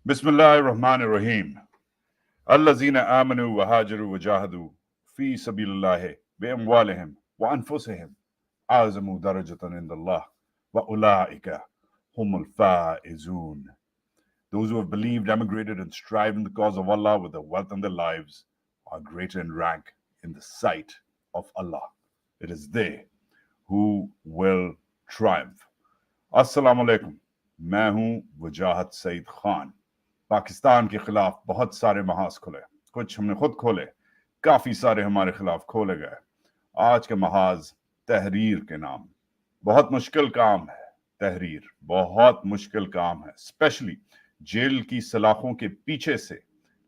بسم اللہ الرحمن الرحیم الذین آمنوا وہاجروا وجاہدوا فی سبیل اللہ باموالہم وانفسہم اعظم درجۃ عند اللہ واولئک هم الفائزون. Those who have believed, emigrated, and strive in the cause of Allah with their wealth and their lives are greater in rank in the sight of Allah. It is they who will triumph. السلام علیکم، میں ہوں وجاہت سعید خان. پاکستان کے خلاف بہت سارے محاذ کھلے، کچھ ہم نے خود کھولے، کافی سارے ہمارے خلاف کھولے گئے. آج کا محاذ تحریر کے نام. بہت مشکل کام ہے تحریر، بہت مشکل کام ہے، اسپیشلی جیل کی سلاخوں کے پیچھے سے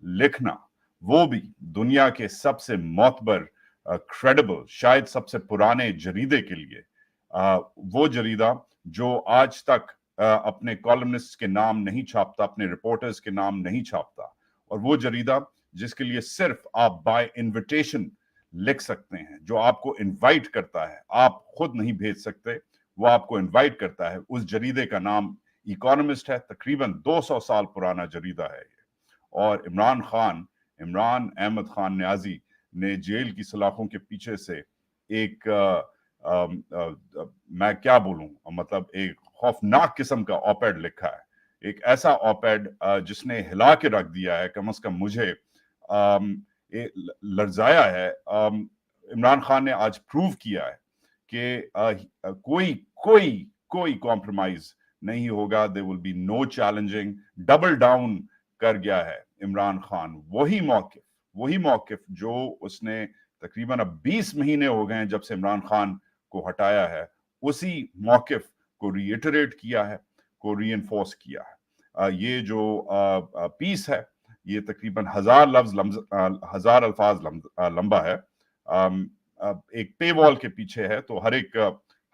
لکھنا، وہ بھی دنیا کے سب سے معتبر، کریڈیبل، شاید سب سے پرانے جریدے کے لیے. وہ جریدہ جو آج تک اپنے کالمنسٹ کے نام نہیں چھاپتا، اپنے رپورٹرز کے نام نہیں چھاپتا، اور وہ جریدہ جس کے لیے صرف آپ بائی انویٹیشن لکھ سکتے ہیں، جو آپ کو انوائٹ کرتا ہے، آپ خود نہیں بھیج سکتے، وہ آپ کو انوائٹ کرتا ہے. اس جریدے کا نام اکانومسٹ ہے. تقریباً 200 سال پرانا جریدہ ہے یہ. اور عمران احمد خان نیازی نے جیل کی سلاخوں کے پیچھے سے ایک میں کیا بولوں، مطلب ایک خوفناک قسم کا آپیڈ لکھا ہے. ایک ایسا آپیڈ جس نے ہلا کے رکھ دیا ہے، کم از کم مجھے لرزایا ہے. عمران خان نے آج پروو کیا ہے کہ کوئی کمپرومائز نہیں ہوگا. there will be no challenging. Double down کر گیا ہے عمران خان. وہی موقف جو اس نے تقریباً اب 20 مہینے ہو گئے ہیں جب سے عمران خان کو ہٹایا ہے، اسی موقف کو ری ایٹریٹ کیا ہے، کو ری انفورس کیا ہے. یہ جو پیس ہے یہ تقریباً 1000 الفاظ لمبا ہے. ایک پے وال کے پیچھے ہے، تو ہر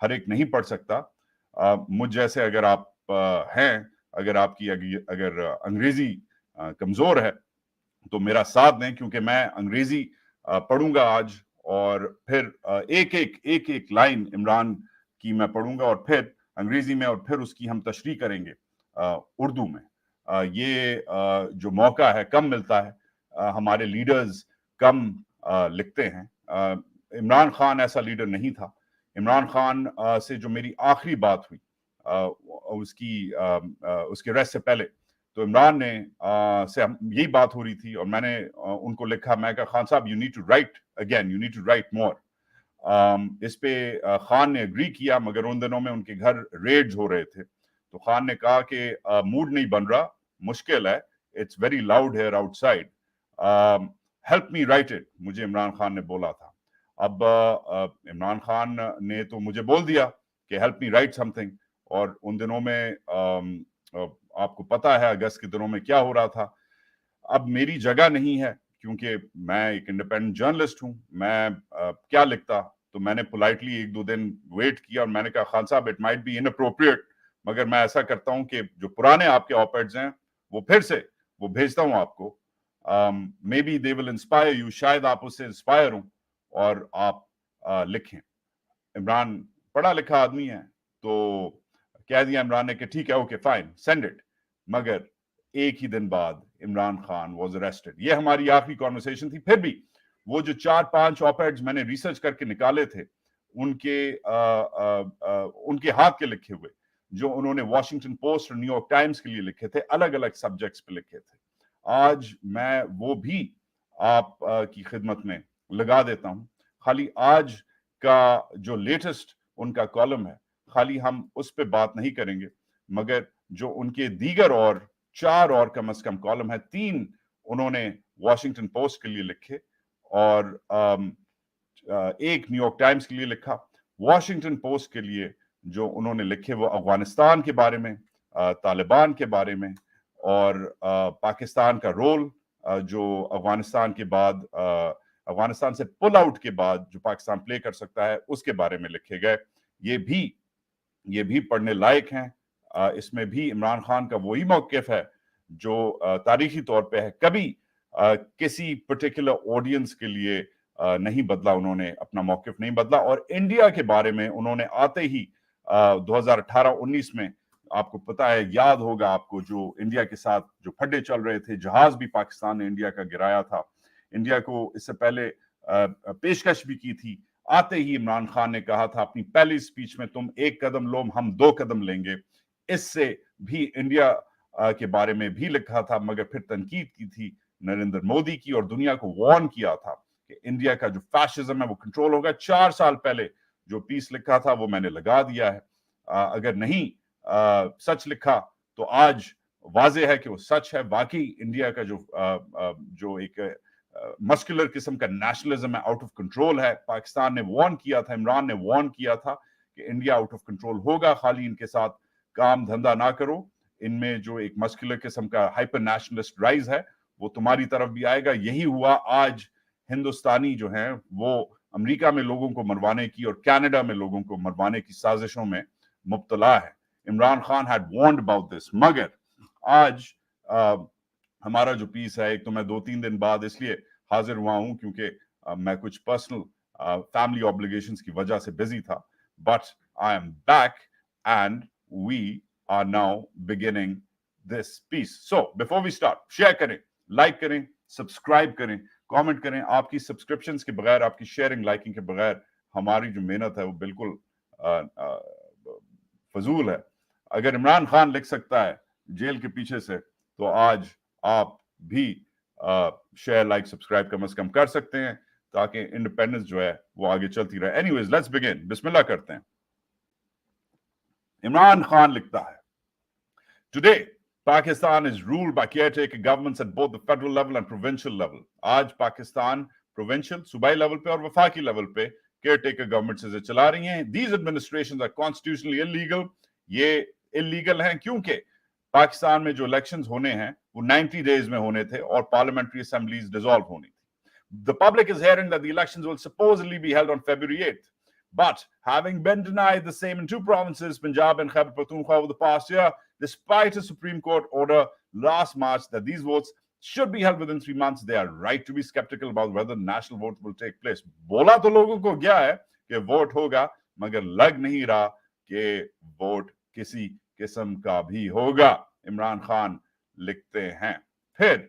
ایک نہیں پڑھ سکتا. مجھ جیسے اگر آپ ہیں، اگر آپ کی اگر انگریزی کمزور ہے تو میرا ساتھ دیں، کیونکہ میں انگریزی پڑھوں گا آج، اور پھر ایک لائن عمران کی میں پڑھوں گا، اور پھر انگریزی میں، اور پھر اس کی ہم تشریح کریں گے اردو میں. یہ جو موقع ہے کم ملتا ہے، ہمارے لیڈرز کم لکھتے ہیں. عمران خان ایسا لیڈر نہیں تھا. عمران خان سے جو میری آخری بات ہوئی اس کے ریسٹ سے پہلے، تو عمران نے سے یہی بات ہو رہی تھی، اور میں نے ان کو لکھا، میں کہا خان صاحب you need to write again, you need to write more. اس پہ خان نے اگری کیا، مگر ان دنوں میں ان کے گھر ریڈز ہو رہے تھے، تو خان نے کہا کہ موڈ نہیں بن رہا، مشکل ہے، it's very loud here outside, help me write it. مجھے عمران خان نے بولا تھا. اب عمران خان نے تو مجھے بول دیا کہ help me write some thing, اور ان دنوں میں آپ کو پتا ہے اگست کے دنوں میں کیا ہو رہا تھا. اب میری جگہ نہیں ہے، کیونکہ میں ایک انڈیپینڈنٹ جرنلسٹ ہوں. میں کیا لکھتا؟ تو میں نے پولائٹلی 1-2 دن ویٹ کیا، اور میں نے کہا خان صاحب اٹ مائٹ بی اناپروپریٹ، مگر میں ایسا کرتا ہوں کہ جو پرانے آپ کے آپیڈز ہیں وہ پھر سے وہ بھیجتا ہوں آپ کو. May be they will inspire you, شاید آپ اس سے انسپائر ہوں اور آپ لکھیں. عمران پڑھا لکھا آدمی ہے، تو کہہ دیا عمران نے کہ ٹھیک ہے، اوکے فائن، سینڈ اٹ. مگر ایک ہی دن بعد عمران خان واز اریسٹڈ. یہ ہماری آخری کانورسیشن تھی. پھر بھی وہ جو 4-5 آپیڈز میں نے ریسرچ کر کے نکالے تھے، ان کے ہاتھ کے لکھے ہوئے، جو انہوں نے واشنگٹن پوسٹ اور نیو یارک ٹائمز کے لیے لکھے تھے، الگ الگ سبجیکٹس پہ لکھے تھے، آج میں وہ بھی آپ کی خدمت میں لگا دیتا ہوں. خالی آج کا جو لیٹسٹ ان کا کالم ہے، خالی ہم اس پہ بات نہیں کریں گے، مگر جو ان کے دیگر اور 4 اور کم از کم کالم ہے، 3 انہوں نے واشنگٹن پوسٹ کے لیے لکھے، اور ایک نیو یارک ٹائمز کے لیے لکھا. واشنگٹن پوسٹ کے لیے جو انہوں نے لکھے وہ افغانستان کے بارے میں، طالبان کے بارے میں، اور پاکستان کا رول جو افغانستان کے بعد، افغانستان سے پل آؤٹ کے بعد جو پاکستان پلے کر سکتا ہے، اس کے بارے میں لکھے گئے. یہ بھی پڑھنے لائق ہیں. اس میں بھی عمران خان کا وہی موقف ہے جو تاریخی طور پہ ہے. کبھی کسی پرٹیکولر آڈینس کے لیے نہیں بدلا، انہوں نے اپنا موقف نہیں بدلا. اور انڈیا کے بارے میں انہوں نے آتے ہی 2018-19 میں آپ کو پتا ہے, یاد ہوگا آپ کو, جو انڈیا کے ساتھ جو پھڈے چل رہے تھے, جہاز بھی پاکستان نے انڈیا کا گرایا تھا. انڈیا کو اس سے پہلے پیشکش بھی کی تھی. آتے ہی عمران خان نے کہا تھا اپنی پہلی سپیچ میں, تم 1 قدم لو ہم 2 قدم لیں گے. اس سے بھی انڈیا کے بارے میں بھی لکھا تھا, مگر پھر تنقید کی تھی نریندر مودی کی, اور دنیا کو وارن کیا تھا کہ انڈیا کا جو فیشزم ہے وہ کنٹرول ہوگا. 4 سال پہلے جو پیس لکھا تھا وہ میں نے لگا دیا ہے. اگر نہیں سچ لکھا تو آج واضح ہے کہ وہ سچ ہے. واقعی انڈیا کا جو ایک مسکولر قسم کا نیشنلزم ہے, آؤٹ آف کنٹرول ہے. پاکستان نے وارن کیا تھا, عمران نے وارن کیا تھا کہ انڈیا آؤٹ آف کنٹرول ہوگا, خالی ان کے ساتھ کام دھندا نہ کرو. ان میں جو ایک مسکولر قسم کا ہائپر نیشنلسٹ رائز ہے وہ تمہاری طرف بھی آئے گا. یہی ہوا. آج ہندوستانی جو ہیں وہ امریکہ میں لوگوں کو مروانے کی اور کینیڈا میں لوگوں کو مروانے کی سازشوں میں مبتلا ہے. Imran Khan had warned about this, مگر آج ہمارا جو پیس ہے, ایک تو میں 2-3 دن بعد اس لیے حاضر ہوا ہوں کیونکہ میں کچھ پرسنل فیملی اوبلیگیشنز کی وجہ سے بزی تھا, but I am back and we are now beginning this piece. So before we start, share کریں, لائک کریں, سبسکرائب کریں, کامنٹ کریں. آپ کی سبسکرپشنز کے بغیر, آپ کی شیئرنگ لائکنگ کے بغیر ہماری جو محنت ہے وہ بالکل فضول ہے. اگر عمران خان لکھ سکتا ہے جیل کے پیچھے سے, تو آج آپ بھی شیئر لائک سبسکرائب کم از کم کر سکتے ہیں تاکہ انڈیپینڈنس جو ہے وہ آگے چلتی رہے. Anyways let's begin. بسم اللہ کرتے ہیں. عمران خان لکھتا ہے, today Pakistan is ruled by caretaker governments at both the federal level and provincial level. آج پاکستان provincial صوبائی لیول پہ اور وفاقی لیول پہ caretaker government سے چلا رہی ہیں. These administrations are constitutionally illegal. یہ illegal ہیں کیونکہ پاکستان میں جو elections ہونے ہیں وہ 90 days میں ہونے تھے اور parliamentary assemblies dissolve ہونی تھی. The public is hearing that the elections will supposedly be held on February 8th. But having been denied the same in 2 provinces, Punjab and Khyber Pakhtunkhwa, over the past year, despite a Supreme Court order last March that these votes should be held within 3 months, they are right to be skeptical about whether national vote will take place. Bola to logon ko gya hai کہ vote ہوگا, مگر لگ نہیں رہا کہ vote کسی قسم کا بھی ہوگا. عمران خان لکھتے ہیں. پھر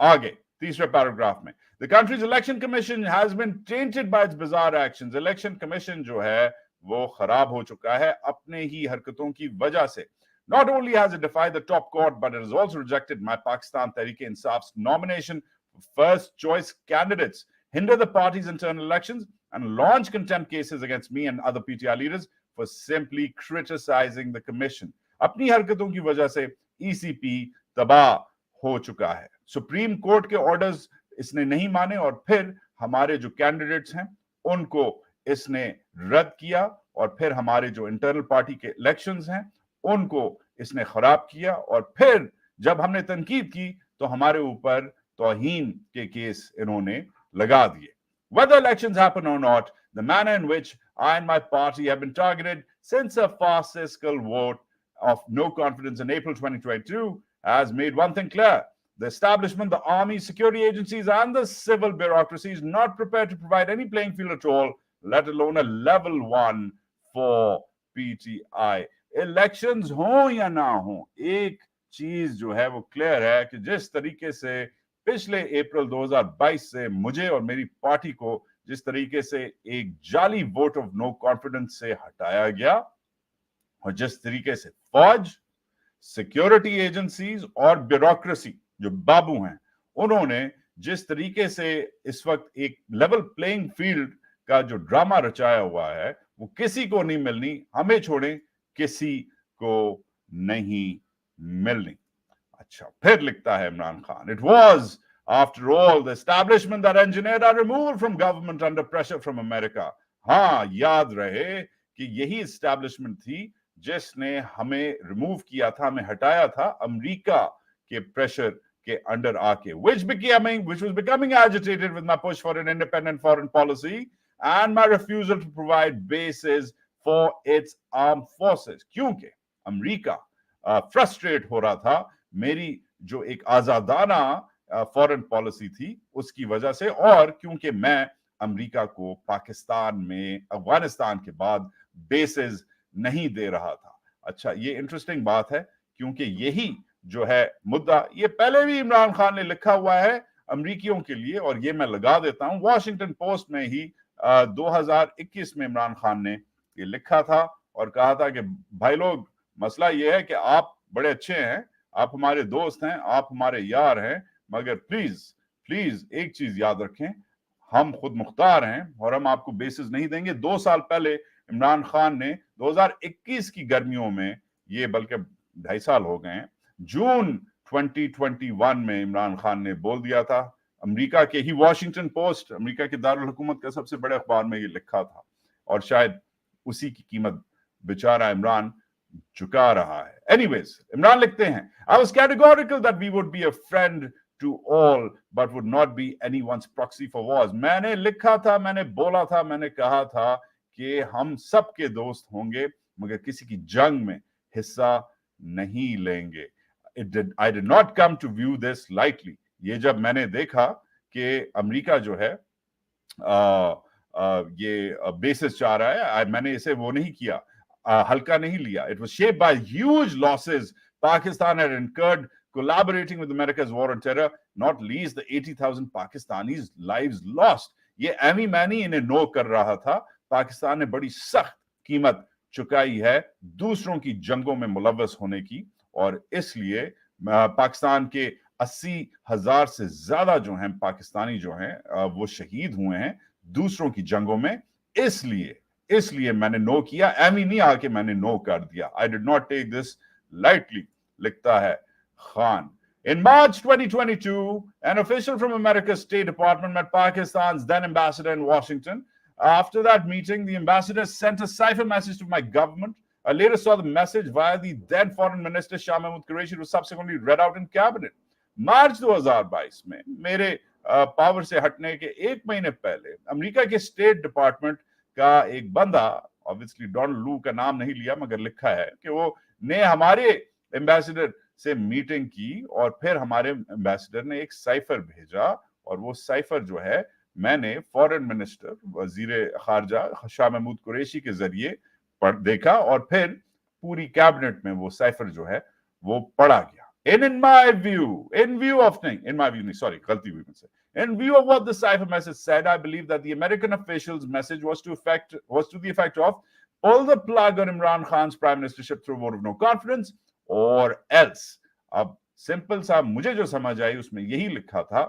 آگے تیسرے پیراگراف میں, The country's election commission has been tainted by its bizarre actions. Election commission جو ہے وہ خراب ہو چکا ہے اپنے ہی حرکتوں کی وجہ سے. Not only has it defied the top court, but it has also rejected my Pakistan Tehreek-e-Insaf's nomination for first choice candidates, hindered the party's internal elections, and launched contempt cases against me and other PTI leaders for simply criticizing the commission. اپنی حرکتوں کی وجہ سے ECP تباہ ہو چکا ہے. Supreme court کے orders اس نے نہیں مانے اور پھر ہمارے جو کینڈیڈیٹس ہیں ان کو اس نے رد کیا, اور پھر ہمارے جو انٹرنل پارٹی کے الیکشنز ہیں ان کو اس نے خراب کیا, اور پھر جب ہم نے تنقید کی تو ہمارے اوپر توہین کے کیس انہوں نے لگا دیے. Whether elections happen or not, the manner in which I and my party have been targeted since a farcical vote of no confidence in April 2022 has made one thing clear. The establishment, the army, security agencies, and the civil bureaucracy is not prepared to provide any playing field at all, let alone a level 1 for PTI. Elections ہوں یا نہ ہوں, ایک چیز جو ہے وہ clear ہے کہ جس طریقے سے پچھلے اپریل 2022 سے مجھے اور میری پارٹی کو جس طریقے سے ایک جعلی ووٹ آف نو کانفیڈنس سے ہٹایا گیا, اور جس طریقے سے فوج, سیکیورٹی ایجنسیز اور بیوروکریسی جو بابو ہیں انہوں نے جس طریقے سے اس وقت ایک لیول پلینگ فیلڈ کا جو ڈرامہ رچایا ہوا ہے وہ کسی کو نہیں ملنی, ہمیں چھوڑیں کسی کو نہیں ملنی. اچھا پھر لکھتا ہے Imran Khan, It was after all the establishment that engineered our removal from government under pressure from America. ہاں یاد رہے کہ یہی اسٹیبلشمنٹ تھی جس نے ہمیں ریموو کیا تھا, ہمیں ہٹایا تھا امریکہ کے پریشر کے انڈر آ کے, which was becoming agitated with my push for an independent foreign policy and my refusal to provide bases for its armed forces. کیونکہ امریکہ فرسٹریٹ ہو رہا تھا میری جو ایک آزادانہ فورن پالیسی تھی اس کی وجہ سے, اور کیونکہ میں امریکہ کو پاکستان میں افغانستان کے بعد بیسز نہیں دے رہا تھا. اچھا یہ انٹرسٹنگ بات ہے کیونکہ یہی جو ہے مدعا یہ پہلے بھی عمران خان نے لکھا ہوا ہے امریکیوں کے لیے, اور یہ میں لگا دیتا ہوں واشنگٹن پوسٹ میں ہی 2021 میں عمران خان نے یہ لکھا تھا اور کہا تھا کہ بھائی لوگ مسئلہ یہ ہے کہ آپ بڑے اچھے ہیں, آپ ہمارے دوست ہیں, آپ ہمارے یار ہیں, مگر پلیز ایک چیز یاد رکھیں, ہم خود مختار ہیں اور ہم آپ کو بیسز نہیں دیں گے. 2 سال پہلے عمران خان نے 2021 کی گرمیوں میں, یہ بلکہ 2.5 سال ہو گئے ہیں, جون 2021 میں عمران خان نے بول دیا تھا, امریکہ کے ہی واشنگٹن پوسٹ, امریکہ کے دارالحکومت کا سب سے بڑے اخبار میں یہ لکھا تھا, اور شاید اسی کی قیمت بیچارہ عمران چکا رہا ہے. Anyways, عمران لکھتے ہیں, I was categorical that we would be a friend to all but would not be anyone's proxy for wars. میں نے لکھا تھا, میں نے بولا تھا, میں نے کہا تھا کہ ہم سب کے دوست ہوں گے مگر کسی کی جنگ میں حصہ نہیں لیں گے. I did not come to view this lightly. یہ جب میں نے دیکھا کہ امریکہ جو ہے یہ بیسس چاہ رہا ہے, میں نے اسے وہ نہیں کیا, ہلکا نہیں لیا. It was shaped by huge losses Pakistan had incurred collaborating with America's war on terror, not least the 80,000 Pakistanis lives lost. یہ ایمی مینی انہیں نو کر رہا تھا, پاکستان نے بڑی سخت قیمت چکائی ہے دوسروں کی جنگوں میں ملوث ہونے کی, اور اس لیے پاکستان کے 80,000 سے زیادہ جو ہیں پاکستانی جو ہیں وہ شہید ہوئے ہیں دوسروں کی جنگوں میں. اس لیے میں نے نو کیا, ایمی نہیں آ کے میں نے نو کر دیا. I did not take this lightly, لکھتا ہے Khan. In March 2022, an official from America's State Department met Pakistan's then ambassador in Washington. After that meeting, the ambassador sent a cipher message to my government. I later saw the message via the then foreign minister Shah Mahmood Qureshi. It was subsequently read out in cabinet. March 2022 میں میرے power سے ہٹنے کے 1 مہینے پہلے امریکہ کے state department کا ایک بندہ, obviously ڈونلڈ لو کا نام نہیں لیا مگر لکھا ہے کہ وہ نے ہمارے ایمبیسڈر سے میٹنگ کی, اور پھر ہمارے ایمبیسڈر نے ایک سائفر بھیجا, اور وہ سائفر جو ہے میں نے فورن منسٹر وزیر خارجہ شاہ محمود قریشی کے ذریعے دیکھا, اور پھر پوری کیبنٹ میں وہ سائفر جو ہے وہ پڑھا گیا. In view of what the cipher message said, I believe that the American officials' message was to the effect of pull the plug on Imran Khan's prime ministership through a vote of no confidence or else. اب simple صاحب مجھے جو سمجھ آئی اس میں یہی لکھا تھا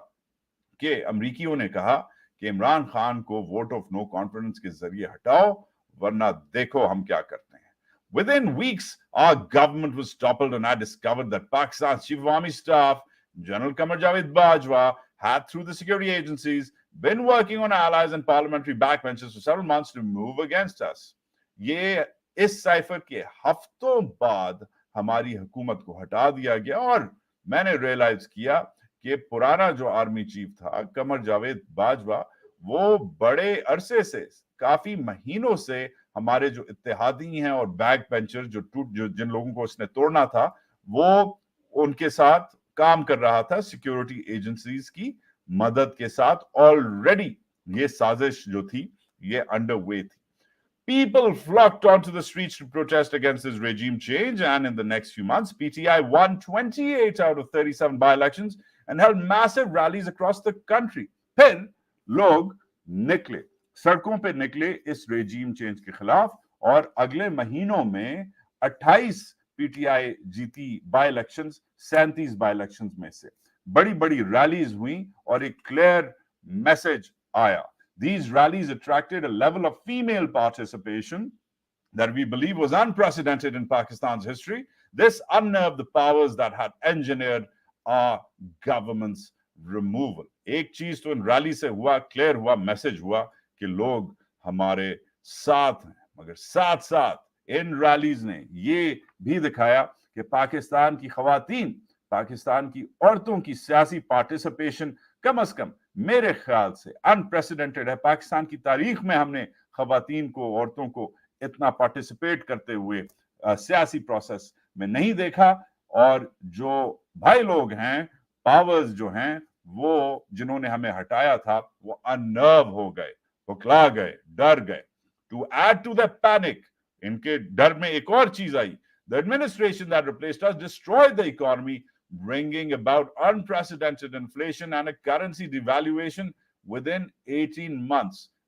کہ امریکیوں نے کہا کہ عمران خان کو ووٹ آف نو کانفیڈنس کے ذریعے ہٹاؤ ورنہ دیکھو ہم کیا کرتے ہیں. Within weeks, our government was toppled, and I discovered that Pakistan's Chief of Army Staff, General Qamar Javed Bajwa, had, through the security agencies, been working on allies and parliamentary backbenchers for several months to move against us. یہ اس cipher کے ہفتوں بعد ہماری حکومت کو ہٹا دیا گیا, اور میں نے ریئلائز کیا کہ پرانا جو آرمی چیف تھا قمر جاوید باجوہ, وہ بڑے عرصے سے, کافی مہینوں سے ہمارے جو اتحادی ہیں اور بیک بینچر جو جن لوگوں کو اس نے توڑنا تھا, وہ ان کے ساتھ کام کر رہا تھا سیکیورٹی ایجنسیز کی مدد کے ساتھ. آلریڈی یہ سازش جو تھی یہ انڈر وے تھی. People flocked onto the streets to protest against this regime change, and in the next few months, PTI won 28 out of 37 by-elections and held massive rallies across the country. پھر لوگ نکلے, سڑکوں پہ نکلے اس ریجیم چینج کے خلاف, اور اگلے مہینوں میں 28 پی ٹی آئی جیتی بائی الیکشنز, 37 بائی الیکشنز میں سے بڑی بڑی ریلیز ہوئیں اور ایک کلیئر میسج آیا. These rallies attracted a level of female participation that we believe was unprecedented in Pakistan's history. This unnerved the powers that had engineered our government's removal. ایک چیز تو ان ریلی سے ہوا, کلیئر ہوا, میسج ہوا کہ لوگ ہمارے ساتھ ہیں, مگر ساتھ ساتھ ان ریلیز نے یہ بھی دکھایا کہ پاکستان کی خواتین, پاکستان کی عورتوں کی سیاسی پارٹیسپیشن کم از کم میرے خیال سے انپریسیڈنٹڈ ہے. پاکستان کی تاریخ میں ہم نے خواتین کو, عورتوں کو اتنا پارٹیسپیٹ کرتے ہوئے سیاسی پروسیس میں نہیں دیکھا. اور جو بھائی لوگ ہیں, پاورز جو ہیں, وہ جنہوں نے ہمیں ہٹایا تھا, وہ اننرو ہو گئے, بکلا گئے, ڈر گئے. To add to the panic, ان کے ڈر میں ایک اور چیز آئی. The administration that replaced us destroyed the economy, bringing about unprecedented inflation and a currency devaluation within 18 months.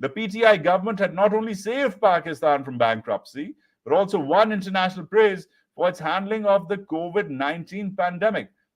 The PTI government had not only saved Pakistan from bankruptcy, but also won international praise for its handling of the COVID-19 pandemic.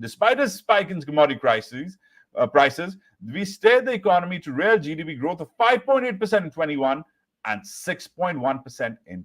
despite a spike in commodity prices, we steered the economy to real GDP growth of 5.8% in 21 and 6.1% in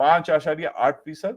5.8%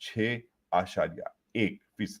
6.1%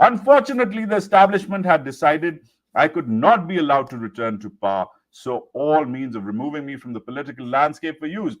Unfortunately, the establishment had decided I could not be allowed to return to power, so all means of removing me from the political landscape were used.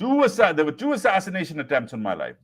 There were 2 assassination attempts on my life.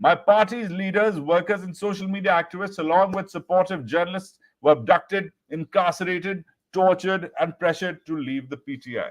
My party's leaders, workers and social media activists, along with supportive journalists, were abducted, incarcerated, tortured and pressured to leave the PTI.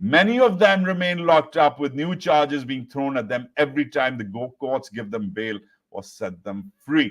Many of them remain locked up with new charges being thrown at them every time the courts give them bail or set them free.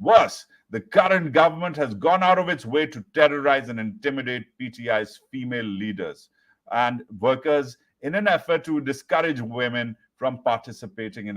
Worse, the current government has gone out of its way to terrorize and intimidate PTI's female leaders and workers in an effort to discourage women from participating in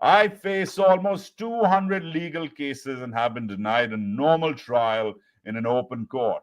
I face almost 200 legal cases and have been denied a normal trial in an open court.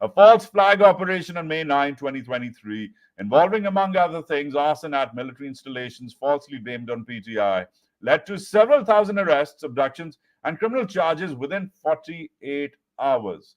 A false flag operation on May 9, 2023, involving among other things arson at military installations falsely blamed on PTI, led to several thousand arrests, abductions and criminal charges within 48 hours.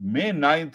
May 9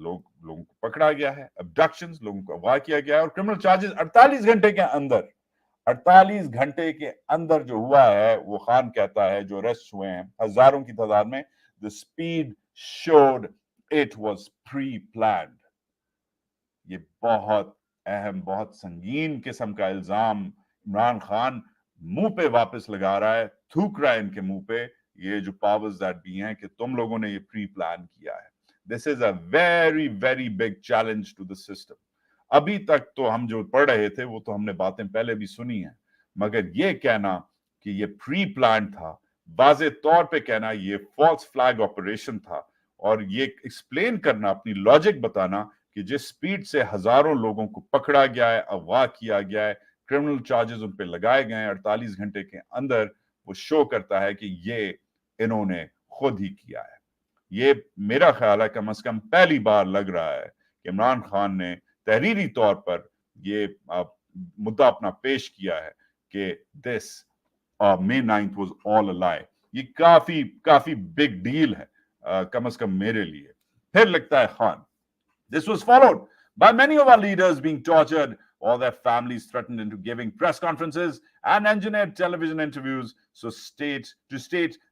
لوگوں کو پکڑا گیا ہے, ابڈکشنز, لوگوں کو اغوا کیا گیا ہے, اور کرمنل چارجز 48 گھنٹے کے اندر جو ہوا ہے, وہ خان کہتا ہے جو اریسٹ ہوئے ہیں ہزاروں کی تعداد میں, the speed showed it was pre-planned. یہ بہت اہم, بہت سنگین قسم کا الزام عمران خان منہ پہ واپس لگا رہا ہے, تھوک رہا ہے ان کے منہ پہ یہ جو پاورز دیٹ بھی ہیں کہ تم لوگوں نے یہ پری پلان کیا ہے. This is a very very big challenge to the system. ابھی تک تو ہم جو پڑھ رہے تھے وہ تو ہم نے باتیں پہلے بھی سنی ہیں, مگر یہ کہنا کہ یہ پری پلان تھا, واضح طور پہ کہنا یہ فالس فلیگ آپریشن تھا, اور یہ ایکسپلین کرنا, اپنی لاجک بتانا کہ جس سپیڈ سے ہزاروں لوگوں کو پکڑا گیا ہے, اغوا کیا گیا ہے, کرمنل چارجز ان پہ لگائے گئے ہیں 48 گھنٹے کے اندر, وہ شو کرتا ہے کہ یہ انہوں نے خود ہی کیا ہے. یہ میرا خیال ہے کم از کم پہلی بار لگ رہا ہے کہ عمران خان نے تحریری طور پر یہ مدعا اپنا پیش کیا ہے کہ this May 9th was all a lie. یہ کافی بگ ڈیل ہے کم از کم میرے لیے. پھر لگتا ہے Khan, this was followed by many of our leaders being tortured or their families threatened into giving press conferences and engineered television interviews to state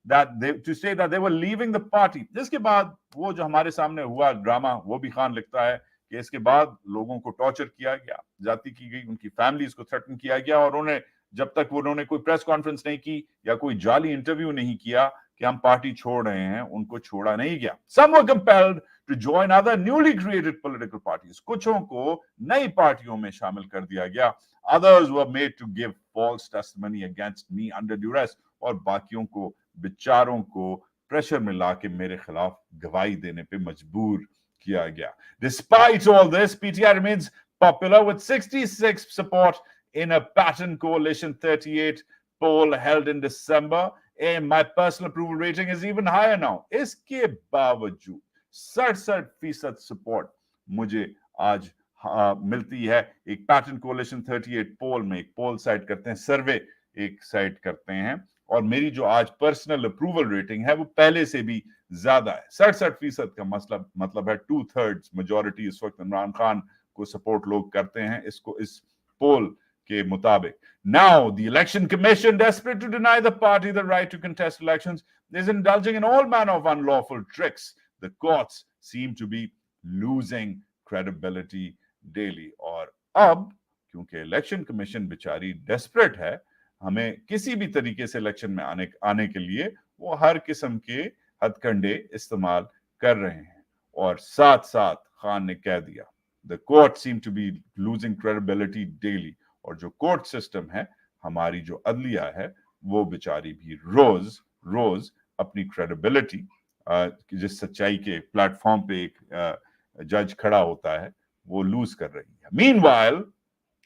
that they were leaving the party. جس کے بعد وہ جو ہمارے سامنے ہوا ڈرامہ, وہ بھی خان لکھتا ہے کہ اس کے بعد لوگوں کو ٹارچر کیا گیا, زیادتی کی گئی, ان کی فیملیز کو تھریٹن کیا گیا, اور انہیں جب تک انہوں نے کوئی پریس کانفرنس نہیں کی یا کوئی جعلی انٹرویو نہیں کیا کہ ہم پارٹی چھوڑ رہے ہیں, ان کو چھوڑا نہیں گیا. Some were compelled to join other newly created political parties. کچھوں کو نئی پارٹیوں میں شامل کر دیا گیا. Others were made to give false testimony against me under duress. اور باقیوں کو بیچاروں کو پریشر میں لا کے میرے خلاف گواہی دینے پہ مجبور کیا گیا. Despite all this, PTI remains popular with 66 support in a pattern coalition 38 poll held in December. And my personal approval rating is even higher now. اس کے باوجود 67% سپورٹ مجھے آج ملتی ہے ایک پیٹرن کولیشن 38 پول میں. ایک پول سائٹ کرتے ہیں, سروے ایک سائٹ کرتے ہیں, اور میری جو آج پرسنل اپروول ریٹنگ ہے وہ پہلے سے بھی زیادہ ہے. 67% کا مطلب ہے 2/3 میجورٹی اس وقت عمران خان کو سپورٹ لوگ کرتے ہیں اس پول کے مطابق. Now the election commission, desperate to deny the party the right to contest elections, is indulging in all manner of unlawful tricks. The courts seem to be losing credibility daily. اور اب کیونکہ election commission بیچاری desperate ہے, ہمیں کسی بھی طریقے سے الیکشن میں آنے کے لیے وہ ہر قسم کے ہتھ کنڈے استعمال کر رہے ہیں. اور ساتھ ساتھ خان نے کہہ دیا the court seem to be losing credibility daily. اور جو کورٹ سسٹم ہے, ہماری جو عدلیہ ہے, وہ بیچاری بھی روز اپنی کریڈیبلٹی, جس سچائی کے پلیٹ فارم پہ ایک جج کھڑا ہوتا ہے, وہ لوز کر رہی ہے. Meanwhile,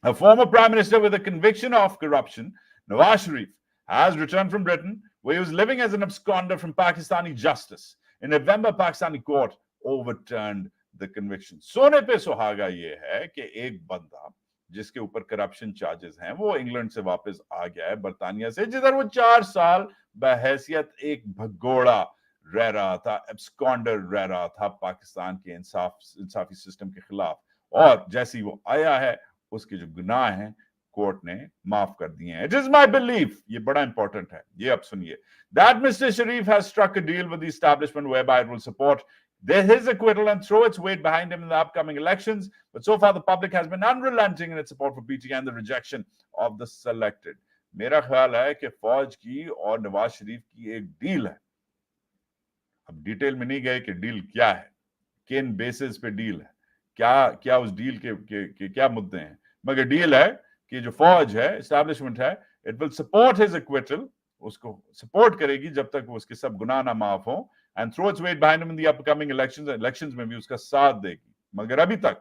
a former prime minister with a conviction of corruption, Nawaz Sharif, has returned from Britain, where he was living as an absconder from Pakistani justice. In November, Pakistani court overturned the conviction. سونے پہ سہاگا یہ ہے کہ ایک بندہ جس کے اوپر کرپشن چارجز ہیں, وہ انگلینڈ سے واپس آ گیا ہے, برطانیہ سے, جدھر وہ 4 سال بحیثیت ایک بھگوڑا رہ رہا تھا, ایبسکانڈر رہ رہا تھا پاکستان کے انصافی سسٹم کے خلاف. اور جیسے ہی وہ آیا ہے, اس کے جو گناہ ہیں کورٹ نے معاف کر دیے ہیں. It is my belief, یہ بڑا امپورٹنٹ ہے, یہ اب سنیے, that Mr. Sharif has struck a deal with the establishment whereby it will support his acquittal and throw its weight behind him in the upcoming elections. But so far the public has been unrelenting in its support for PTI and the rejection of the selected. میرا خیال ہے کہ فوج کی اور نواز شریف کی ایک deal ہے. اب ڈیٹیل میں نہیں گئے کہ ڈیل کیا ہے, کن بیسز پہ ڈیل ہے, کیا اس ڈیل کے کیا مدے ہیں, مگر ڈیل ہے کہ جو فوج ہے, اسٹیبلشمنٹ ہے, it will support his acquittal, اس کو سپورٹ کرے گی جب تک وہ اس کے سب گناہ نہ معاف ہوں, and throw its weight behind him in the upcoming elections میں بھی اس کا ساتھ دے گی. مگر ابھی تک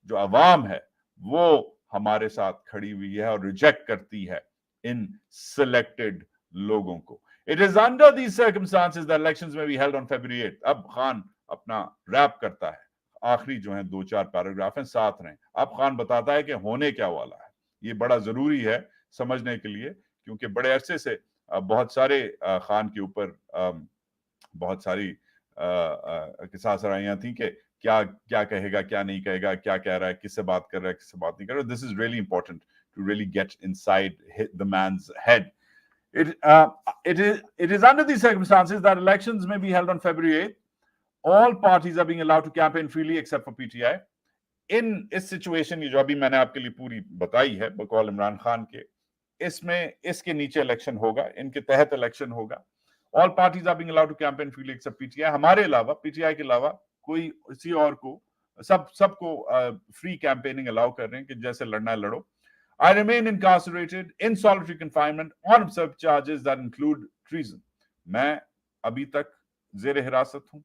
جو عوام ہے وہ ہمارے ساتھ کھڑی ہوئی ہے اور ریجیکٹ کرتی ہے ان selected لوگوں کو. It is under these circumstances that elections may be held on February 8th. اب خان اپنا ریپ کرتا ہے, آخری جو ہیں 2-4 پیراگراف ہیں, ساتھ رہیں. اب خان بتاتا ہے کہ ہونے کیا والا ہے. یہ بڑا ضروری ہے سمجھنے کے لیے, کیونکہ بڑے عرصے سے بہت سارے خان کے اوپر بہت ساری قصاص رائیاں تھیں کہ کیا کیا کہے گا کیا نہیں کہے گا, کیا کہہ رہا ہے, کس سے بات کر رہا ہے کس سے بات نہیں کر رہا. This is really important to really get inside the man's head. It is under these circumstances that elections may be held on February 8th. All parties are being allowed to campaign freely except for PTI. اس situation یہ جو ابھی میں نے آپ کے لیے پوری بتائی ہے بقول عمران خان کے, اس میں اس کے نیچے الیکشن ہوگا, ان کے تحت الیکشن ہوگا. All parties are being allowed to campaign freely except PTI. ہمارے علاوہ, PTI کے علاوہ کوئی کسی اور کو, سب کو فری کیمپیننگ الاؤ کر رہے ہیں کہ جیسے لڑنا ہے لڑو. I remain incarcerated in solitary confinement on absurd charges that include treason. میں ابھی تک زیر حراست ہوں,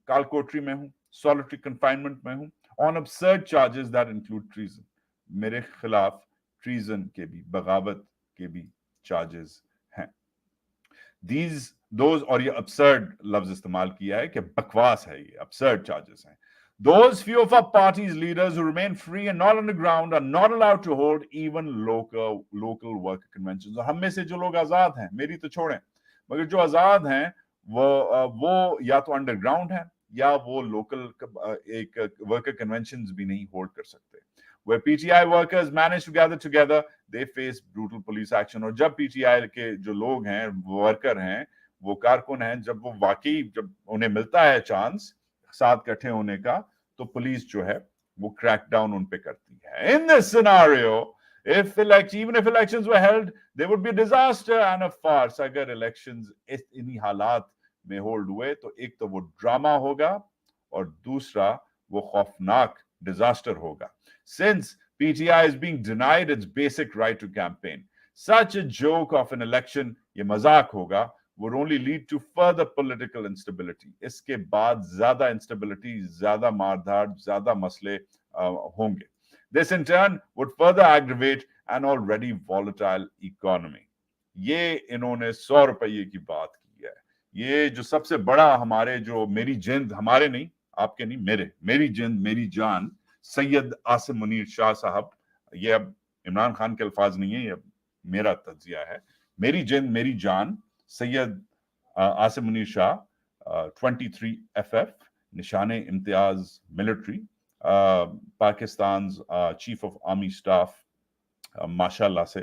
کال کوٹری میں ہوں, solitary confinement میں ہوں, on absurd charges that include treason. میرے خلاف treason کے بھی, بغاوت کے بھی charges ہیں. those اور یہ absurd لفظ استعمال کیا ہے کہ بکواس ہے, یہ absurd charges ہیں. Those few of our party's leaders who remain free and not on the ground are not allowed to hold even local worker conventions. اور ہم میں سے جو لوگ آزاد ہیں, میری تو چھوڑیں, مگر جو آزاد ہیں وہ یا تو انڈر گراؤنڈ ہیں یا وہ لوکل ایک ورکر کنونشنز بھی نہیں ہولڈ کر سکتے. Where PTI workers manage to gather together, they face brutal police action. اور جب PTI کے جو لوگ ہیں, ورکر ہیں, وہ کارکن ہیں, جب وہ واقعی جب انہیں ملتا ہے چانس ساتھ کٹھے ہونے کا, تو پولیس جو ہے وہ کریک ڈاؤن ان پہ کرتی ہے. In this scenario, even if elections were held, they would be a disaster and a farce. اگر elections انہی حالات میں ہولڈ ہوئے تو ایک تو وہ ڈراما ہوگا اور دوسرا وہ خوفناک ڈیزاسٹر ہوگا. Since PTI is being denied its basic right to campaign, such a joke of an election, یہ مذاق ہوگا, would only lead to further political instability. اس کے بعد زیادہ instability, زیادہ ماردھاڑ, زیادہ مسئلے ہوں گے. This in turn would further aggravate an already volatile economy. یہ انہوں نے 100 روپیے کی بات کی ہے. یہ جو سب سے بڑا ہمارے جو میری جند, ہمارے نہیں آپ کے نہیں, میری جند میری جان, سید عاصم منیر شاہ صاحب, یہ اب عمران خان کے الفاظ نہیں ہیں, یہ اب میرا تجزیہ ہے. میری جند میری جان, سید عاصم منیر شاہ, 23 FF, نشان امتیاز military, Pakistan chief of army staff, ماشاء اللہ سے.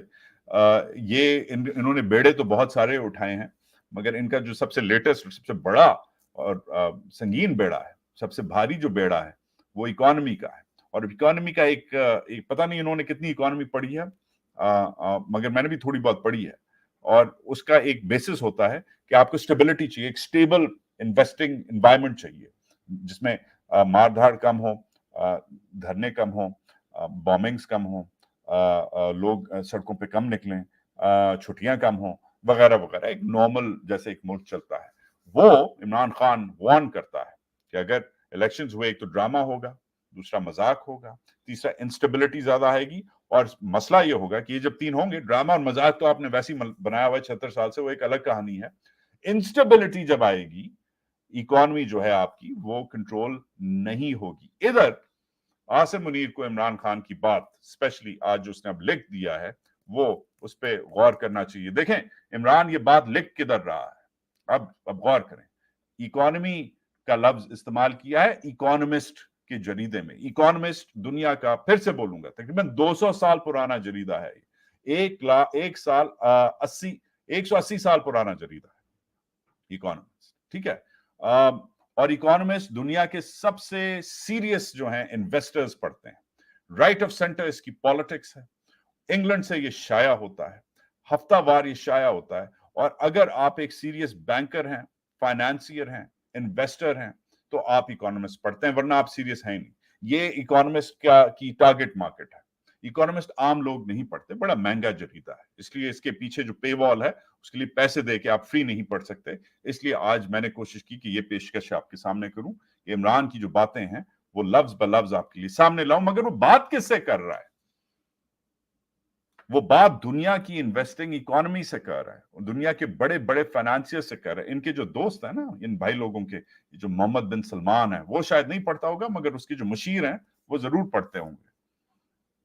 یہ انہوں نے بیڑے تو بہت سارے اٹھائے ہیں, مگر ان کا جو سب سے لیٹسٹ, سب سے بڑا اور سنگین بیڑا ہے, سب سے بھاری جو بیڑا ہے وہ اکانومی کا ہے. اور اکانومی کا ایک پتہ نہیں انہوں نے کتنی اکانومی پڑھی ہے, مگر میں نے بھی تھوڑی بہت پڑھی ہے. اور اس کا ایک بیسس ہوتا ہے کہ آپ کو اسٹیبلٹی چاہیے, ایک اسٹیبل انویسٹنگ انوائرمنٹ چاہیے جس میں مار دھاڑ کم ہو, دھرنے کم ہوں, بومنگز کم ہوں, لوگ سڑکوں پہ کم نکلیں, چھٹیاں کم ہوں, وغیرہ وغیرہ, ایک نارمل جیسے ایک ملک چلتا ہے. وہ عمران خان وارن کرتا ہے کہ اگر الیکشنز ہوئے, ایک تو ڈرامہ ہوگا, دوسرا مذاق ہوگا, تیسرا انسٹیبلٹی زیادہ آئے گی. اور مسئلہ یہ ہوگا کہ یہ جب تین ہوں گے, ڈرامہ اور مذاق تو آپ نے ویسے ہی بنایا ہوا ہے 76 سال سے, وہ ایک الگ کہانی ہے. انسٹیبلٹی جب آئے گی, اکانومی جو ہے آپ کی وہ کنٹرول نہیں ہوگی. ادھر عاصم منیر کو عمران خان کی بات, اسپیشلی آج جو اس نے اب لکھ دیا ہے, وہ اس پہ غور کرنا چاہیے. دیکھیں عمران یہ بات لکھ کدھر رہا ہے, اب غور کریں. اکانومی کا لفظ استعمال کیا ہے اکانومسٹ کے جریدے میں. اکانومسٹ دنیا کا, پھر سے بولوں گا, تقریباً 200 سال پرانا جریدہ ہے. 180 سال پرانا جریدہ ہے اکانومسٹ, ٹھیک ہے. اور اکانومسٹ دنیا کے سب سے سیریس جو ہیں انویسٹرز پڑھتے ہیں. رائٹ آف سینٹر اس کی پالیٹکس ہے. انگلینڈ سے یہ شائع ہوتا ہے, ہفتہ وار یہ شائع ہوتا ہے. اور اگر آپ ایک سیریس بینکر ہیں, فائنانسیئر ہیں, انویسٹر ہیں, تو آپ اکانومسٹ پڑھتے ہیں, ورنہ آپ سیریس ہیں نہیں. یہ اکانومسٹ کی ٹارگٹ مارکیٹ ہے. اکانومسٹ عام لوگ نہیں پڑھتے, بڑا مہنگا جریدہ ہے, اس لیے اس کے پیچھے جو پے وال ہے اس کے لیے پیسے دے کے آپ فری نہیں پڑھ سکتے. اس لیے آج میں نے کوشش کی کہ یہ پیشکش آپ کے سامنے کروں, کہ عمران کی جو باتیں ہیں وہ لفظ بلفظ آپ کے لیے سامنے لاؤں. مگر وہ بات کس سے کر رہا ہے؟ وہ بات دنیا کی انویسٹنگ اکانومی سے کر رہا ہے, دنیا کے بڑے بڑے فائنانسیئر سے کر رہا ہے. ان کے جو دوست ہیں نا, ان بھائی لوگوں کے, جو محمد بن سلمان ہے, وہ شاید نہیں پڑھتا ہوگا, مگر اس کے جو مشیر ہیں وہ ضرور پڑھتے ہوں گے.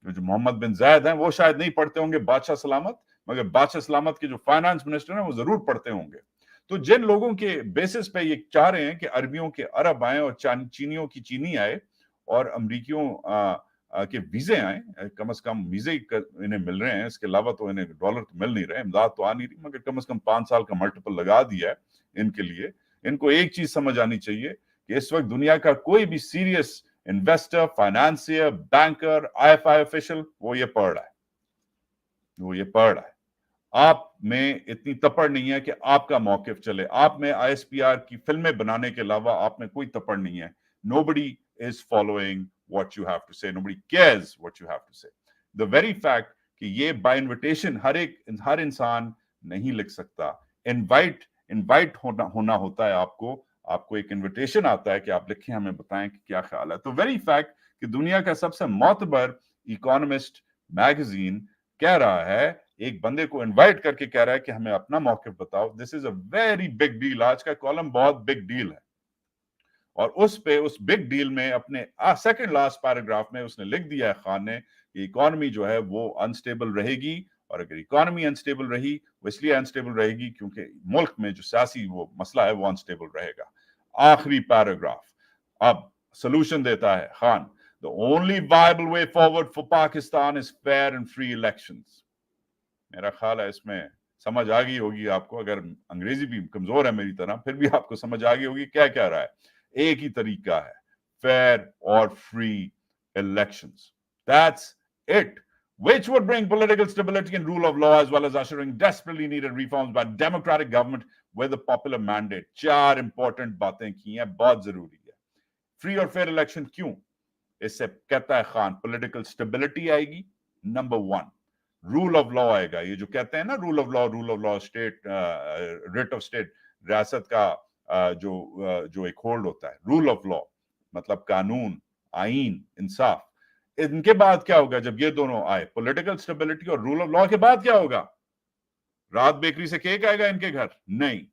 جو محمد بن زید ہیں وہ شاید نہیں پڑھتے ہوں گے بادشاہ سلامت, مگر بادشاہ سلامت کے جو فائنانس منسٹر ہیں وہ ضرور پڑھتے ہوں گے. تو جن لوگوں کے بیسس پہ یہ چاہ رہے ہیں کہ عربیوں کے عرب آئیں اور چینیوں کی چینی آئے اور امریکیوں کے ویزے آئیں، کم از کم ویزے انہیں مل رہے ہیں، اس کے علاوہ تو انہیں ڈالر تو مل نہیں رہے، امداد تو آ نہیں رہی، مگر کم از کم 5 سال کا ملٹیپل لگا دیا ہے ان کے لیے. ان کو ایک چیز سمجھ آنی چاہیے کہ اس وقت دنیا کا کوئی بھی serious investor, financier, banker, IFI official وہ یہ پڑھ رہا ہے. آپ میں اتنی تپڑ نہیں ہے کہ آپ کا موقف چلے. آپ میں ISPR کی فلمیں بنانے کے علاوہ آپ میں کوئی تپڑ نہیں ہے. Nobody is following what you have to say. Nobody cares what you have to say. The very fact کہ یہ بائی انویٹیشن ہر انسان نہیں لکھ سکتا. انوائٹ ہونا ہوتا ہے آپ کو ایک انویٹیشن آتا ہے کہ آپ لکھیں، ہمیں بتائیں کہ کیا خیال ہے. تو ویری فیکٹ کہ دنیا کا سب سے معتبر اکانومسٹ میگزین کہہ رہا ہے، ایک بندے کو انوائٹ کر کے کہہ رہا ہے کہ ہمیں اپنا موقف بتاؤ. دس از اے ویری بگ ڈیل. آج کا کالم بہت بگ ڈیل ہے، اور اس بگ ڈیل میں اپنے سیکنڈ لاسٹ پیراگراف میں اس نے لکھ دیا ہے خان نے کہ اکانومی جو ہے وہ انسٹیبل رہے گی، اور اگر اکانومی انسٹیبل رہی وہ اس لیے انسٹیبل رہے گی کیونکہ ملک میں جو سیاسی وہ مسئلہ ہے وہ انسٹیبل رہے گا. آخری پیراگراف اب سولوشن دیتا ہے Khan. The only viable way forward for Pakistan is fair and free elections. میرا خیال ہے اس میں سمجھ آ گئی ہوگی آپ کو، اگر انگریزی بھی کمزور ہے میری طرح پھر بھی آپ کو سمجھ آ گئی ہوگی کیا کہہ رہا ہے. ایک ہی طریقہ ہے، fair اور free elections. That's it. Which would bring political stability and rule of law as well as ushering desperately needed reforms by democratic government with a popular mandate. 4 important باتیں کی ہیں، بہت ضروری ہے. فری اور فیئر الیکشن کیوں؟ اس سے کہتا ہے خان پولیٹیکل سٹیبلٹی آئے گی، نمبر 1. رول آف لا آئے گا. یہ جو کہتے ہیں نا rule of law state, writ of state, ریاست کا جو ایک ہولڈ ہوتا ہے. رول آف لا مطلب قانون، آئین، انصاف. ان کے بعد کیا ہوگا جب یہ دونوں آئے؟ پولیٹیکل سٹیبلٹی اور رول آف لا کے بعد کیا ہوگا؟ رات بیکری سے کیک آئے گا ان کے گھر؟ نہیں.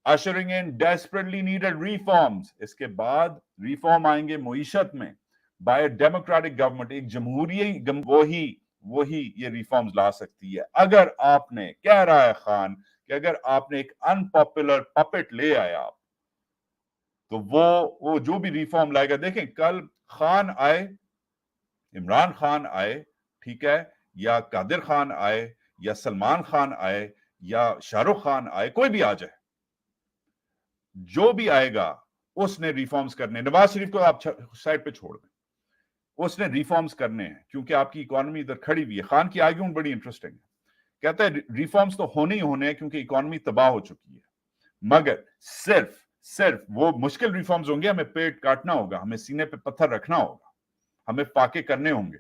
ushering in desperately needed reforms. اس کے بعد ریفارم آئیں گے معیشت میں by a democratic government. ایک جمہوری وہی یہ ریفارمز لا سکتی ہے. اگر آپ نے، کہہ رہا ہے خان کہ اگر آپ نے ایک انپاپولر پپٹ لے آیا آپ تو وہ جو بھی ریفارم لائے گا. دیکھیں کل خان آئے، عمران خان آئے، ٹھیک ہے، یا قادر خان آئے، یا سلمان خان آئے، یا شاہ رخ خان آئے، کوئی بھی آ جائے، جو بھی آئے گا اس نے ریفارمز کرنے. نواز شریف کو آپ سائڈ پہ چھوڑ دیں، اس نے ریفارمز کرنے ہیں کیونکہ آپ کی اکانومی ادھر کھڑی ہوئی ہے. خان کی آرگیومنٹ بڑی انٹرسٹنگ ہے. کہتا ہے ریفارمز تو ہونے ہی ہونے ہیں کیونکہ اکانومی تباہ ہو چکی ہے، مگر صرف وہ مشکل ریفارمز ہوں گے. ہمیں پیٹ کاٹنا ہوگا، ہمیں سینے پہ پتھر رکھنا ہوگا، ہمیں فاقے کرنے ہوں گے.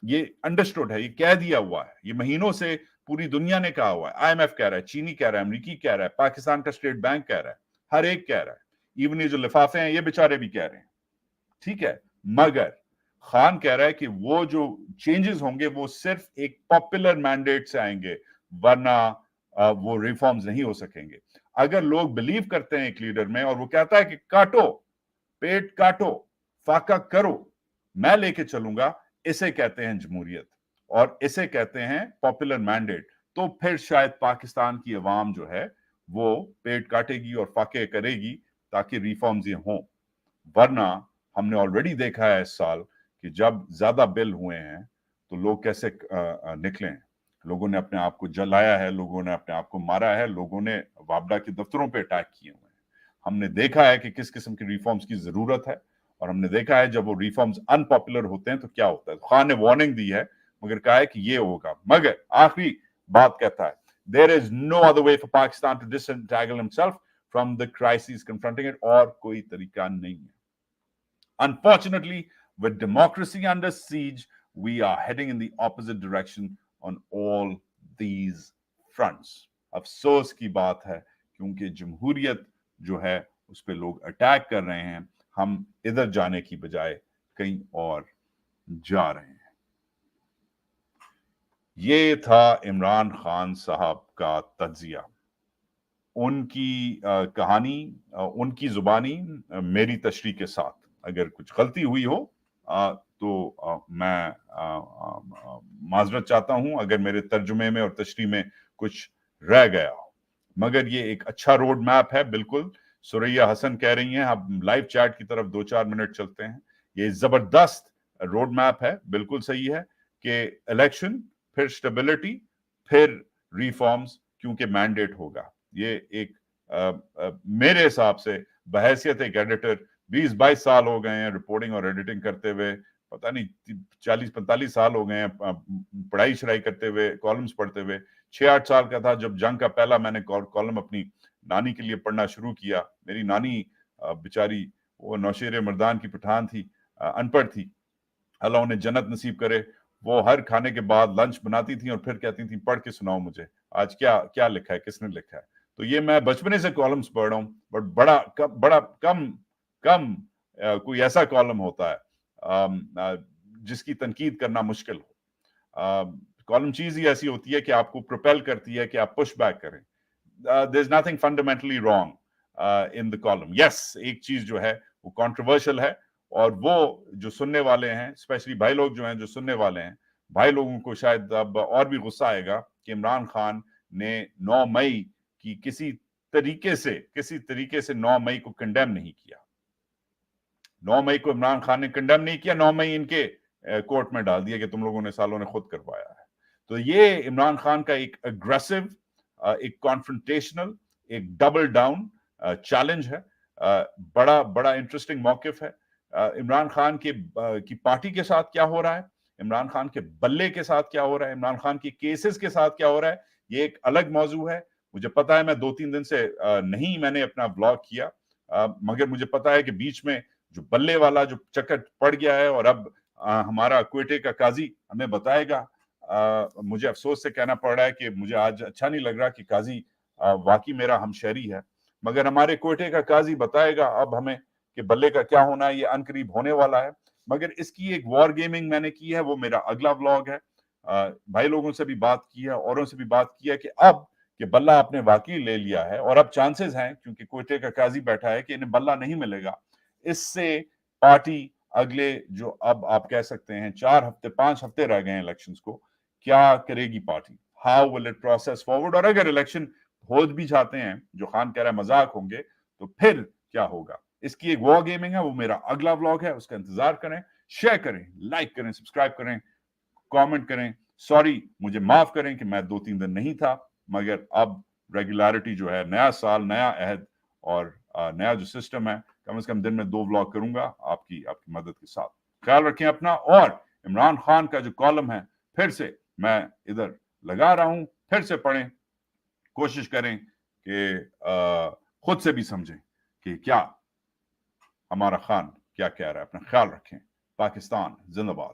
یہ انڈرسٹوڈ ہے، یہ کہہ دیا ہوا ہے، یہ مہینوں سے پوری دنیا نے کہا ہوا ہے. IMF کہہ رہا ہے، چینی کہہ رہا ہے، امریکی کہہ رہا ہے، پاکستان کا اسٹیٹ بینک کہہ رہا ہے، ہر ایک کہہ رہا ہے. ایون یہ جو لفافے ہیں یہ بیچارے بھی کہہ رہے ہیں، ٹھیک ہے. مگر خان کہہ رہا ہے کہ وہ جو چینجز ہوں گے وہ صرف ایک پاپولر مینڈیٹ سے آئیں گے، ورنہ وہ ریفارمز نہیں ہو سکیں گے. اگر لوگ بلیو کرتے ہیں ایک لیڈر میں اور وہ کہتا ہے کہ کاٹو، پیٹ کاٹو، فاقہ کرو، میں لے کے چلوں گا، اسے کہتے ہیں جمہوریت اور اسے کہتے ہیں پاپولر مینڈیٹ. تو پھر شاید پاکستان کی عوام جو ہے وہ پیٹ کاٹے گی اور فاقے کرے گی تاکہ ریفارمز یہ ہوں. ورنہ ہم نے آلریڈی دیکھا ہے اس سال کہ جب زیادہ بل ہوئے ہیں تو لوگ کیسے نکلے ہیں. لوگوں نے اپنے آپ کو جلایا ہے، لوگوں نے اپنے آپ کو مارا ہے، لوگوں نے وابڈا کے دفتروں پہ اٹیک کیے ہوئے ہیں. ہم نے دیکھا ہے کہ کس قسم کی ریفارمز کی ضرورت ہے، اور ہم نے دیکھا ہے جب وہ ریفارمز انپاپولر ہوتے ہیں تو کیا ہوتا ہے. خان نے وارننگ دی ہے مگر کہا ہے کہ یہ ہوگا. مگر آخری بات کہتا ہے there is no other way for Pakistan to disentangle himself from the crises confronting it. اور کوئی طریقہ نہیں ہے. Unfortunately, with democracy under siege, we are heading in the opposite direction on all these fronts. افسوس کی بات ہے کیونکہ جمہوریت جو ہے اس پہ لوگ اٹیک کر رہے ہیں، ہم ادھر جانے کی بجائے کہیں اور جا رہے ہیں. یہ تھا عمران خان صاحب کا تجزیہ، ان کی کہانی، ان کی زبانی، میری تشریح کے ساتھ. اگر کچھ غلطی ہوئی ہو تو میں معذرت چاہتا ہوں اگر میرے ترجمے میں اور تشریح میں کچھ رہ گیا ہو. مگر یہ ایک اچھا روڈ میپ ہے. بالکل سریہ حسن کہہ رہی ہیں, اب لائیو چیٹ کی طرف 2-4 منٹ چلتے ہیں. یہ زبردست روڈ میپ ہے, بالکل صحیح ہے کہ الیکشن, پھر اسٹیبلٹی, پھر ریفارمز, کیونکہ مینڈیٹ ہوگا. یہ ایک میرے حساب سے بحیثیت ایک ایڈیٹر 20-22 سال ہو گئے ہیں رپورٹنگ اور ایڈیٹنگ کرتے ہوئے, پتہ نہیں 40-45 سال ہو گئے ہیں پڑھائی شڑائی کرتے ہوئے, کالمز پڑھتے ہوئے. 6-8 سال کا تھا جب جنگ کا پہلا میں نے کالم اپنی نانی کے لیے پڑھنا شروع کیا. میری نانی بیچاری وہ نوشیر مردان کی پٹھان تھی, ان پڑھ تھی, اللہ انہیں جنت نصیب کرے. وہ ہر کھانے کے بعد لنچ بناتی تھیں اور پھر کہتی تھیں پڑھ کے سناؤ مجھے آج کیا لکھا ہے, کس نے لکھا ہے. تو یہ میں بچپنے سے کالمز پڑھ رہا ہوں, بٹ بڑا کم کوئی ایسا کالم ہوتا ہے جس کی تنقید کرنا مشکل ہو. کالم چیز ہی ایسی ہوتی ہے کہ آپ کو پروپیل کرتی ہے کہ آپ پش بیک کریں. there is nothing fundamentally wrong in the column. Yes, ایک چیز جو ہے وہ controversial ہے, اور وہ جو سننے والے ہیں, اسپیشلی بھائی لوگ جو ہیں جو سننے والے ہیں, بھائی لوگوں کو شاید اب اور بھی غصہ آئے گا کہ عمران خان نے 9 مئی کی کسی طریقے سے 9 مئی کو کنڈیم نہیں کیا. 9 مئی کو عمران خان نے کنڈیم نہیں کیا, 9 مئی ان کے کورٹ میں ڈال دیا کہ تم لوگوں نے سالوں نے خود کروایا ہے. تو یہ عمران خان کا ایک اگریسو, ایک کانفرنٹیشنل, ایک ڈبل ڈاؤن چیلنج ہے. بڑا انٹرسٹنگ موقف ہے. عمران خان کی پارٹی کے ساتھ کیا ہو رہا ہے, عمران خان کے بلے کے ساتھ کیا ہو رہا ہے, عمران خان کی کیسز کے ساتھ کیا ہو رہا ہے, یہ ایک الگ موضوع ہے. مجھے پتا ہے میں 2-3 دن سے نہیں میں نے اپنا بلاگ کیا, مگر مجھے پتا ہے کہ بیچ میں جو بلے والا جو چکر پڑ گیا ہے, اور اب ہمارا کوئٹے کا قاضی ہمیں بتائے گا. مجھے افسوس سے کہنا پڑ رہا ہے کہ مجھے آج اچھا نہیں لگ رہا کہ قاضی واقعی میرا ہمشہری ہے, مگر ہمارے کوئٹے کا قاضی بتائے گا اب ہمیں کہ بلے کا کیا ہونا ہے. یہ ان قریب ہونے والا ہے, مگر اس کی ایک وار گیمنگ میں نے کی ہے, وہ میرا اگلا ولاگ ہے. بھائی لوگوں سے بھی بات کی ہے, اوروں سے بھی بات کی ہے کہ اب کہ بلہ آپ نے واقعی لے لیا ہے, اور اب چانسز ہیں کیونکہ کوئٹے کا قاضی بیٹھا ہے کہ انہیں بلہ نہیں ملے گا. اس سے پارٹی اگلے جو اب آپ کہہ سکتے ہیں 5 ہفتے رہ گئے ہیں الیکشنز کو, کیا کرے گی party, how will it process forward. اور اگر الیکشن ہو بھی جاتے ہیں جو خان کہہ رہا ہے مذاق ہوں گے, تو پھر کیا ہوگا. اس کی ایک وار گیمنگ ہے, وہ میرا اگلا ولاگ ہے, اس کا انتظار کریں. شیئر کریں, لائک کریں, سبسکرائب کریں, کامنٹ کریں. سوری, مجھے معاف کریں کہ میں 2-3 دن نہیں تھا, مگر اب ریگولیرٹی جو ہے, نیا سال, نیا عہد, اور نیا جو سسٹم ہے, کم از کم دن میں 2 ولاگ کروں گا آپ کی مدد کے ساتھ. خیال رکھیں اپنا. اور عمران خان کا جو کالم ہے پھر سے میں ادھر لگا رہا ہوں, پھر سے پڑھیں, کوشش کریں کہ خود سے بھی سمجھیں کہ کیا ہمارا خان کیا کہہ رہا ہے. اپنا خیال رکھیں. پاکستان زندہ باد.